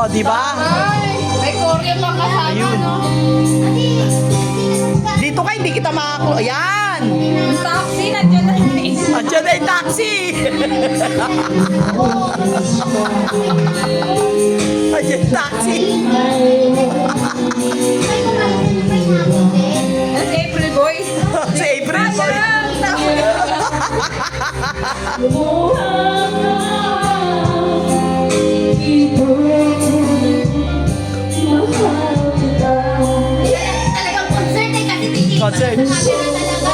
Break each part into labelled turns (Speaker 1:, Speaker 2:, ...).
Speaker 1: Oh, di ba?
Speaker 2: Ay, may Korean lang kasama,
Speaker 1: Ayun.
Speaker 2: no?
Speaker 1: Dito ka, hindi kita makakuha. Ayan!
Speaker 2: Yung taxi, nandiyan na rin.
Speaker 1: Andiyan na yung taxi! Andiyan yung taxi!
Speaker 2: Si April Boy.
Speaker 1: Si April Boy.
Speaker 3: Talagang concert eh, kasi titigil
Speaker 1: Concert.
Speaker 3: na talaga.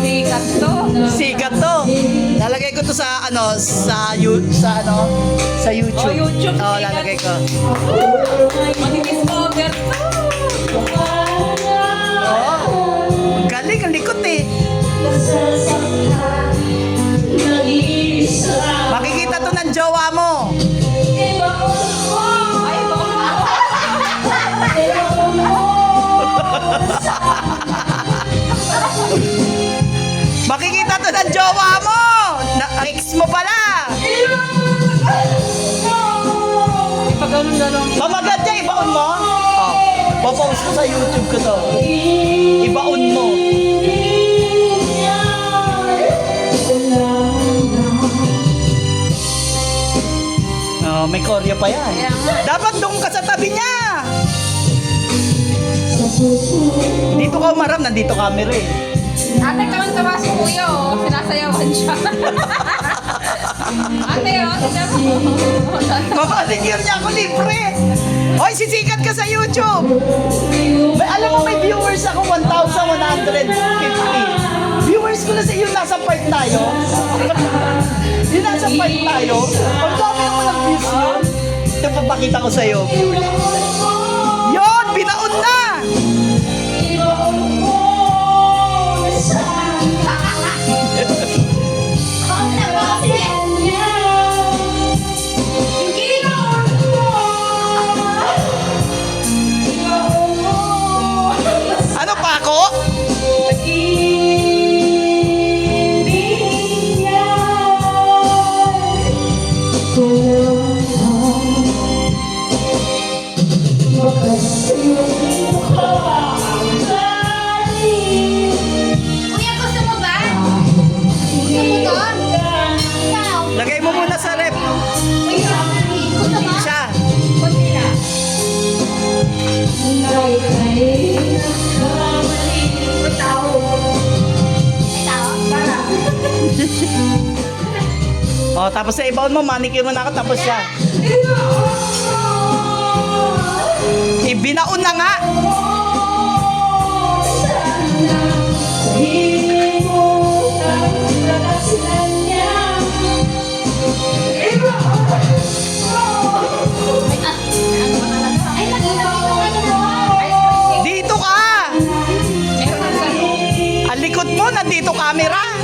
Speaker 2: Sikat to.
Speaker 1: Sikat to. Nalagay ko to sa ano, sa YouTube.
Speaker 2: Oh, YouTube,
Speaker 1: Oh,
Speaker 2: sikat.
Speaker 1: lalagay ko.
Speaker 2: Madi-discover to.
Speaker 1: Oh. Galing, ang likot eh. Makikita to ng jowa mo.
Speaker 2: Ay,
Speaker 1: Makikita to ng jowa mo. Ex mo pala.
Speaker 2: pag ganun-ganun.
Speaker 1: Mamagat niya, ibaon mo. Oh. Popost ko sa YouTube ko to. Ibaon mo. Oh, may koryo pa yan.
Speaker 2: Kaya nga.
Speaker 1: Dapat doon ka sa tabi niya. Dito ka umarap, nandito camera eh.
Speaker 2: Ate, kaman-tawa si Kuya, oh. Sinasayawan siya. Ate, oh.
Speaker 1: Mamaligyan niya ako libre. Hoy, sisikat ka sa YouTube. Alam mo, may viewers ako 1,150. Viewers ko na sa iyo, nasa part tayo. Yung nasa part tayo. Ang dami mo ng views yun. Ito, papakita ko sa iyo. Yun, binaon na. Ano pa ako?
Speaker 3: Kuya, gusto mo ba? Gusto mo to? Ikaw?
Speaker 1: Lagay mo muna sa rep.
Speaker 3: Kuya, gusto mo?
Speaker 1: Siya.
Speaker 3: Kunti lang.
Speaker 1: Oh, tapos sa ibaon mo, manicure mo na ako, tapos siya. Ibinaon na nga.
Speaker 3: Ay, nakita ko
Speaker 1: Dito ka.
Speaker 2: Meron ng sa
Speaker 1: Ang likod mo, nandito camera.